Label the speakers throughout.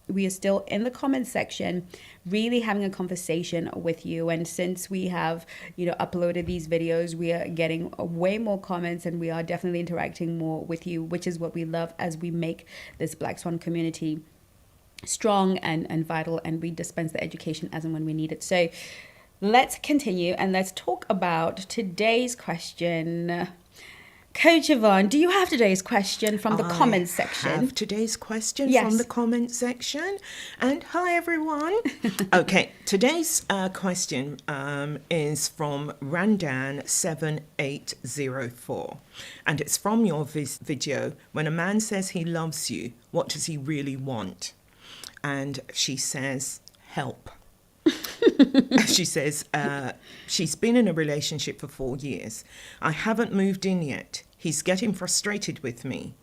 Speaker 1: we are still in the comment section, really having a conversation with you. And since we have, uploaded these videos, we are getting way more comments, and we are definitely interacting more with you, which is what we love as we make this Black Swan community strong and vital, and we dispense the education as and when we need it. So let's continue and let's talk about today's question. Coach Yvonne, do you have today's question from the comments section?
Speaker 2: I have today's question
Speaker 1: Yes.
Speaker 2: from the comment section. And hi, everyone. Okay, today's question is from Randan7804. And it's from your video, when a man says he loves you, what does he really want? And she says, help. She says, she's been in a relationship for 4 years. I haven't moved in yet. He's getting frustrated with me.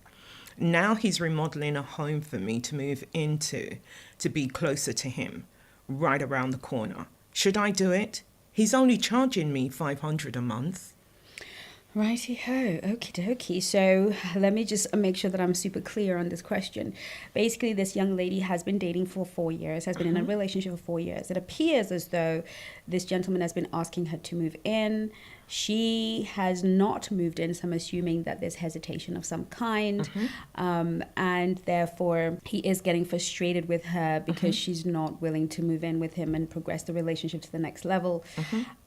Speaker 2: Now he's remodeling a home for me to move into, to be closer to him, right around the corner. Should I do it? He's only charging me $500 a month.
Speaker 1: Righty-ho, okie dokie. So let me just make sure that I'm super clear on this question. Basically, this young lady has been dating for 4 years, has been in a relationship for 4 years. It appears as though this gentleman has been asking her to move in. She has not moved in, so I'm assuming that there's hesitation of some kind. And therefore, he is getting frustrated with her because she's not willing to move in with him and progress the relationship to the next level.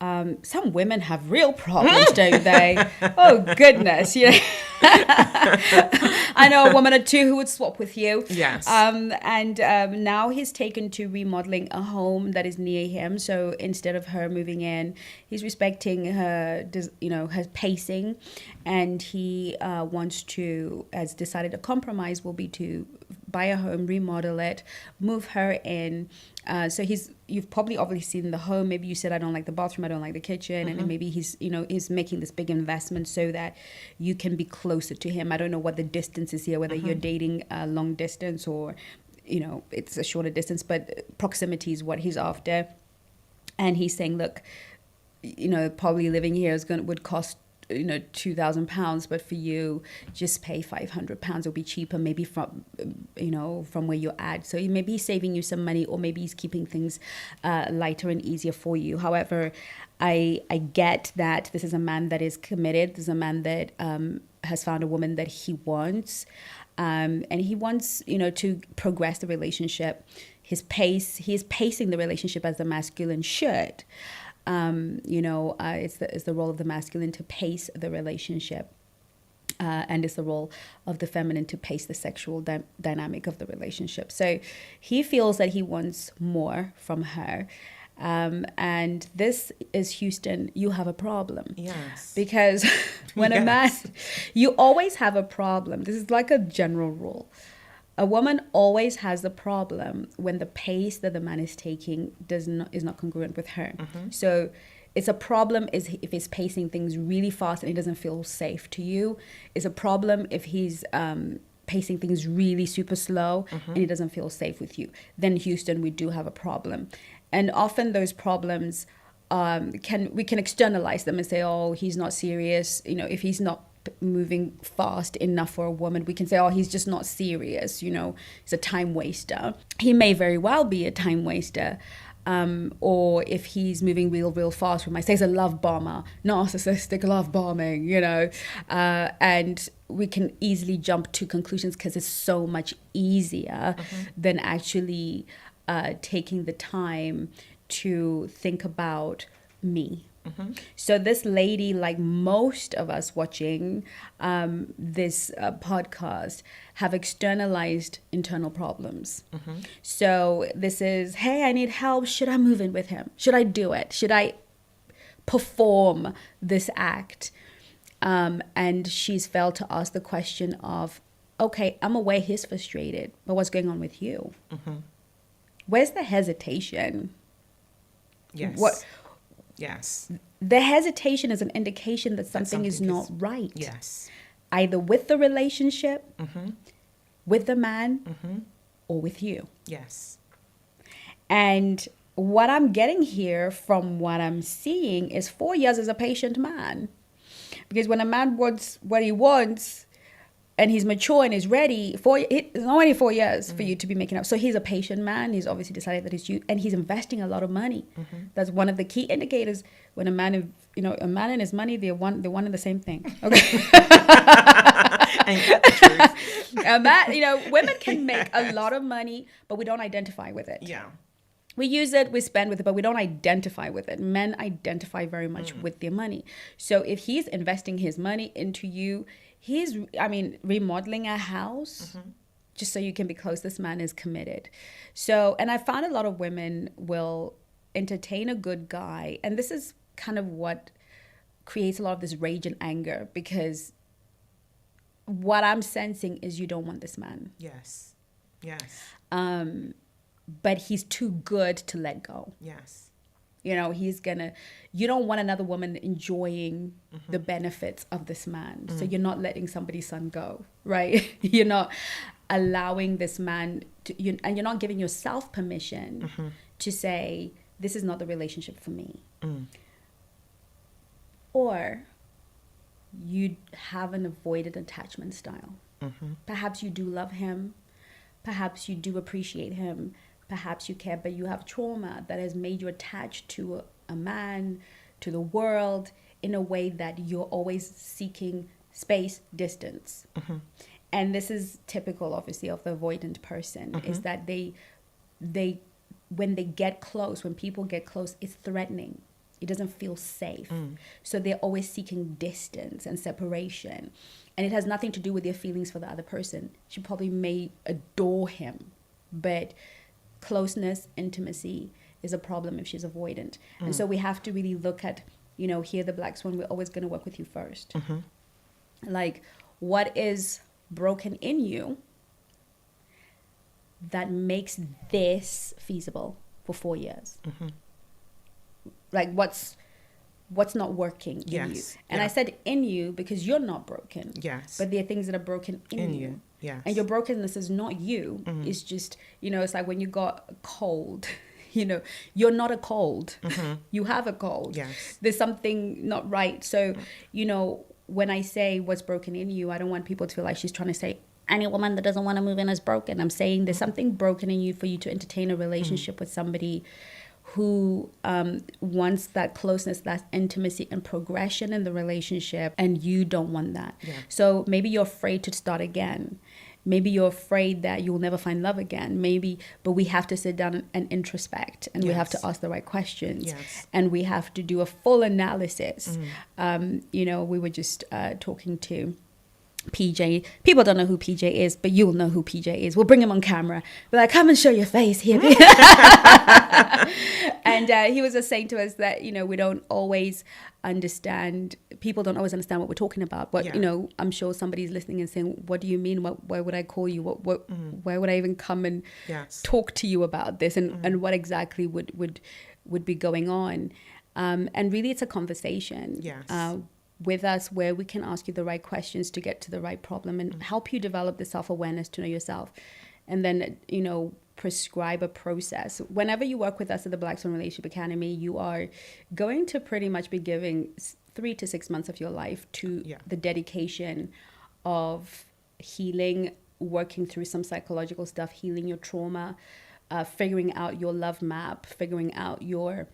Speaker 1: Some women have real problems, don't they? Oh, goodness. I know a woman or two who would swap with you.
Speaker 2: Yes.
Speaker 1: Now he's taken to remodeling a home that is near him. So instead of her moving in, he's respecting her, her pacing, and he has decided a compromise will be to buy a home, remodel it, move her in. So you've probably obviously seen the home. Maybe you said, I don't like the bathroom, I don't like the kitchen. And maybe he's making this big investment so that you can be closer to him. I don't know what the distance is here, whether you're dating a long distance or, it's a shorter distance, but proximity is what he's after. And he's saying, look, probably living here would cost, £2,000, but for you, just pay £500. It'll be cheaper, maybe from where you're at. So maybe he's saving you some money, or maybe he's keeping things lighter and easier for you. However, I get that this is a man that is committed. This is a man that has found a woman that he wants, and he wants, to progress the relationship. He is pacing the relationship as the masculine should. It's the role of the masculine to pace the relationship, and it's the role of the feminine to pace the sexual dynamic of the relationship. So he feels that he wants more from her. And this is, Houston, you have a problem.
Speaker 2: Yes.
Speaker 1: Because when a man, you always have a problem. This is like a general rule. A woman always has the problem when the pace that the man is taking is not congruent with her. So it's a problem if he's pacing things really fast and it doesn't feel safe to you. It's a problem if he's pacing things really super slow and it doesn't feel safe with you. Then, Houston, we do have a problem. And often those problems we can externalize them and say, oh, he's not serious. If he's not moving fast enough for a woman, we can say, oh, he's just not serious, he's a time waster. He may very well be a time waster. Or if he's moving real fast, we might say he's a love bomber, narcissistic love bombing, and we can easily jump to conclusions because it's so much easier than actually taking the time to think about me. So this lady, like most of us watching this podcast, have externalized internal problems. So this is, hey, I need help. Should I move in with him? Should I do it? Should I perform this act? And she's failed to ask the question of, okay, I'm aware he's frustrated, but what's going on with you? Where's the hesitation?
Speaker 2: Yes. Yes.
Speaker 1: The hesitation is an indication that something is not right.
Speaker 2: Yes.
Speaker 1: Either with the relationship, with the man, or with you.
Speaker 2: Yes.
Speaker 1: And what I'm getting here from what I'm seeing is 4 years as a patient man. Because when a man wants what he wants, and he's mature and is ready, it's not only 4 years for you to be making up. So he's a patient man. He's obviously decided that he's you, and he's investing a lot of money. That's one of the key indicators when a man, a man and his money, they're one and the same thing. Okay.
Speaker 2: Ain't that the truth?
Speaker 1: A man, women can make a lot of money, but we don't identify with it.
Speaker 2: Yeah.
Speaker 1: We use it, we spend with it, but we don't identify with it. Men identify very much with their money. So if he's investing his money into you, he's remodeling a house just so you can be close. This man is committed. So, and I found a lot of women will entertain a good guy. And this is kind of what creates a lot of this rage and anger, because what I'm sensing is you don't want this man.
Speaker 2: Yes. Yes.
Speaker 1: But he's too good to let go.
Speaker 2: Yes.
Speaker 1: You don't want another woman enjoying the benefits of this man. So you're not letting somebody's son go, right? You're not allowing this man and you're not giving yourself permission to say, this is not the relationship for me. Or you have an avoided attachment style. Perhaps you do love him. Perhaps you do appreciate him. Perhaps you care, but you have trauma that has made you attached to a man, to the world, in a way that you're always seeking space, distance. And this is typical, obviously, of the avoidant person, is that they when they get close, when people get close, it's threatening. It doesn't feel safe. So they're always seeking distance and separation. And it has nothing to do with their feelings for the other person. She probably may adore him, but closeness, intimacy is a problem if she's avoidant. And so we have to really look at, here the Black Swan, we're always going to work with you first. Like, what is broken in you that makes this feasible for 4 years? Like, what's not working in you? And I said in you because you're not broken.
Speaker 2: Yes.
Speaker 1: But there are things that are broken in you.
Speaker 2: Yes.
Speaker 1: And your brokenness is not you. It's just, it's like when you got a cold, you're not a cold. You have a cold.
Speaker 2: Yes.
Speaker 1: There's something not right. So, when I say what's broken in you, I don't want people to feel like she's trying to say any woman that doesn't want to move in is broken. I'm saying there's something broken in you for you to entertain a relationship with somebody who wants that closeness, that intimacy and progression in the relationship, and you don't want that. So maybe you're afraid to start again. Maybe you're afraid that you will never find love again. But we have to sit down and introspect, and we have to ask the right questions, and we have to do a full analysis. We were just talking to PJ. People don't know who PJ is, but you'll know who PJ is. We'll bring him on camera. We're like, come and show your face here. And he was just saying to us that, we don't always understand, people don't always understand what we're talking about. But, I'm sure somebody's listening and saying, what do you mean? Why would I call you? Why would I even come and talk to you about this? And what exactly would be going on? And really, it's a conversation. With us, where we can ask you the right questions to get to the right problem and help you develop the self-awareness to know yourself, and then prescribe a process. Whenever you work with us at the Black Swan Relationship Academy, you are going to pretty much be giving 3 to 6 months of your life to the dedication of healing, working through some psychological stuff, healing your trauma, figuring out your love map, figuring out your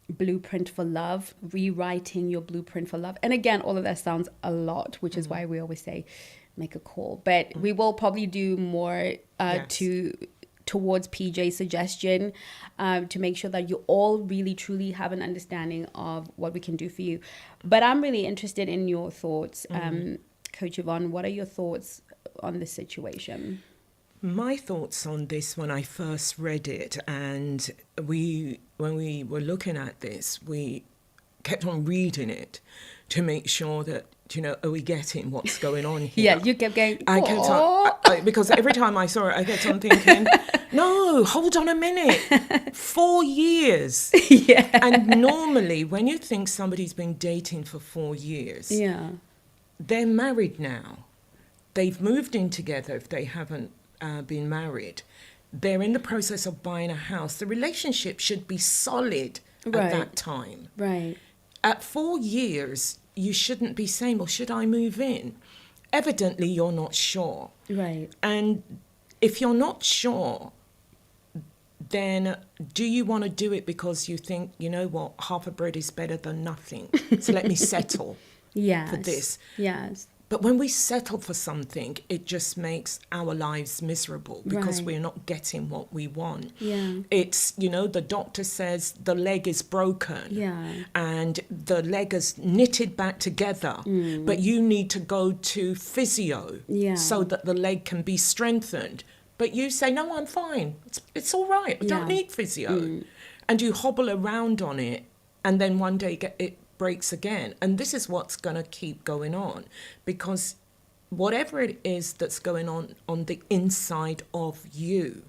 Speaker 1: blueprint for love, rewriting your blueprint for love. And again, all of that sounds a lot, which is why we always say make a call. But we will probably do more towards PJ's suggestion, to make sure that you all really truly have an understanding of what we can do for you. But I'm really interested in your thoughts. Coach Yvonne, what are your thoughts on this situation?
Speaker 2: My thoughts on this when I first read it, and when we were looking at this, we kept on reading it to make sure that, are we getting what's going on here?
Speaker 1: You kept going,
Speaker 2: I kept on, because every time I saw it, I kept on thinking, no, hold on a minute, 4 years. And normally when you think somebody's been dating for 4 years, they're married now. They've moved in together if they haven't been married. They're in the process of buying a house. The relationship should be solid at that time. At 4 years, you shouldn't be saying, well, should I move in? evidently you're not sure.
Speaker 1: Right.
Speaker 2: And if you're not sure, then do you want to do it because you think, you know what, half a bread is better than nothing, so let me settle for this?
Speaker 1: Yes.
Speaker 2: But when we settle for something, it just makes our lives miserable because
Speaker 1: Right.
Speaker 2: we're not getting what we want.
Speaker 1: Yeah.
Speaker 2: It's, you know, the doctor says the leg is broken.
Speaker 1: Yeah.
Speaker 2: And the leg is knitted back together, but you need to go to physio so that the leg can be strengthened. But you say, no, I'm fine. It's all right. I don't need physio. And you hobble around on it, and then one day it breaks again. And this is what's going to keep going on, because whatever it is that's going on the inside of you,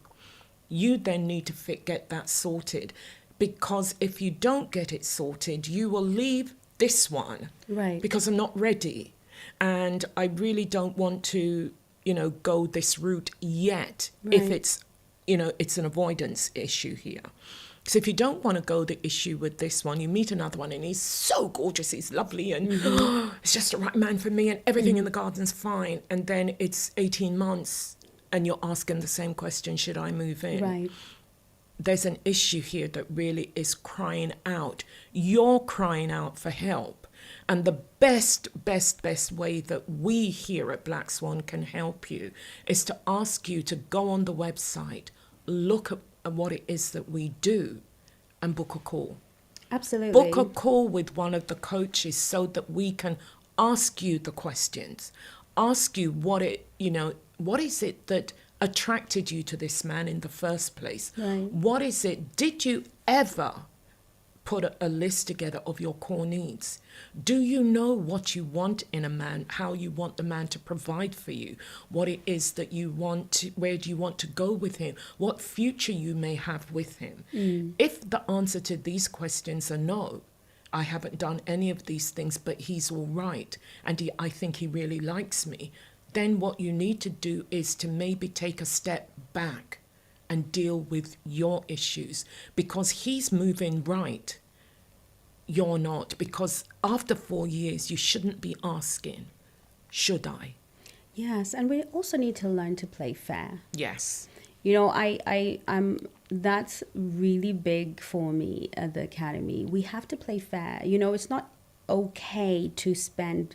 Speaker 2: you then need to get that sorted. Because if you don't get it sorted, you will leave this one.
Speaker 1: Right.
Speaker 2: Because I'm not ready. And I really don't want to, you know, go this route yet.
Speaker 1: Right.
Speaker 2: If it's, you know, it's an avoidance issue here. So if you don't want to go the issue with this one, you meet another one and he's so gorgeous, he's lovely, and it's just the right man for me, and everything in the garden's fine. And then it's 18 months and you're asking the same question, should I move in?
Speaker 1: Right.
Speaker 2: There's an issue here that really is crying out. You're crying out for help. And the best way that we here at Black Swan can help you is to ask you to go on the website, look at what it is that we do, and book a call.
Speaker 1: Absolutely.
Speaker 2: Book a call with one of the coaches so that we can ask you the questions, ask you what is it that attracted you to this man in the first place?
Speaker 1: Right.
Speaker 2: What is it? Did you ever put a list together of your core needs? Do you know what you want in a man, how you want the man to provide for you, what it is that you want to, where do you want to go with him, what future you may have with him? If the answer to these questions are no, I haven't done any of these things, but he's all right, and I think he really likes me, then what you need to do is to maybe take a step back and deal with your issues, because he's moving right, you're not. Because after 4 years, you shouldn't be asking, should I?
Speaker 1: Yes, and we also need to learn to play fair.
Speaker 2: Yes.
Speaker 1: You know, I'm that's really big for me at the academy. We have to play fair. You know, it's not okay to spend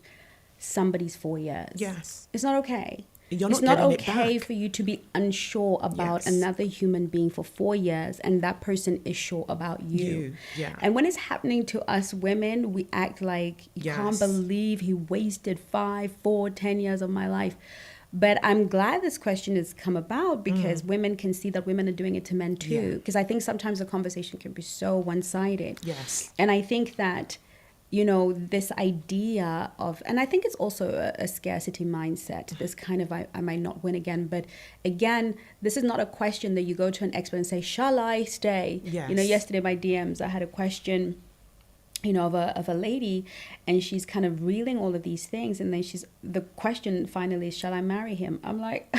Speaker 1: somebody's 4 years.
Speaker 2: Yes.
Speaker 1: It's not okay.
Speaker 2: It's
Speaker 1: not okay for you to be unsure about
Speaker 2: Yes.
Speaker 1: another human being for 4 years and that person is sure about you.
Speaker 2: Yeah.
Speaker 1: And when it's happening to us women, we act like, you
Speaker 2: Yes.
Speaker 1: can't believe he wasted 5, 4, 10 years of my life. But I'm glad this question has come about because women can see that women are doing it to men too. Because I think sometimes the conversation can be so one-sided.
Speaker 2: Yes.
Speaker 1: And I think that, you know, this idea of, and I think it's also a scarcity mindset, this kind of, I might not win again. But again, this is not a question that you go to an expert and say, shall I stay?
Speaker 2: Yes.
Speaker 1: You know, yesterday my DMs, I had a question, you know, of a lady, and she's kind of reeling all of these things. And then the question finally is, shall I marry him? I'm like,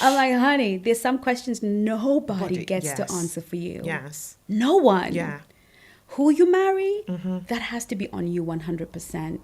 Speaker 1: honey, there's some questions nobody gets to answer for you.
Speaker 2: Yes.
Speaker 1: No one.
Speaker 2: Yeah.
Speaker 1: Who you marry, that has to be on you 100%.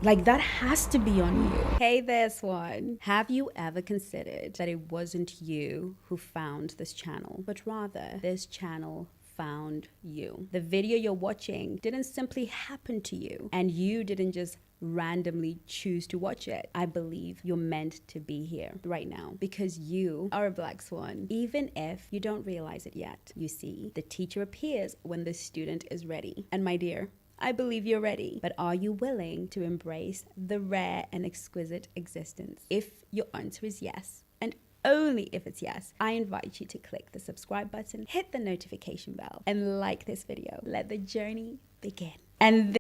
Speaker 1: Like, that has to be on you. Hey there, Swan. Have you ever considered that it wasn't you who found this channel, but rather this channel found you? The video you're watching didn't simply happen to you, and you didn't just randomly choose to watch it. I believe you're meant to be here right now because you are a Black Swan, even if you don't realize it yet. You see, the teacher appears when the student is ready. And my dear, I believe you're ready, but are you willing to embrace the rare and exquisite existence? If your answer is yes, and only if it's yes, I invite you to click the subscribe button, hit the notification bell, and like this video. Let the journey begin. And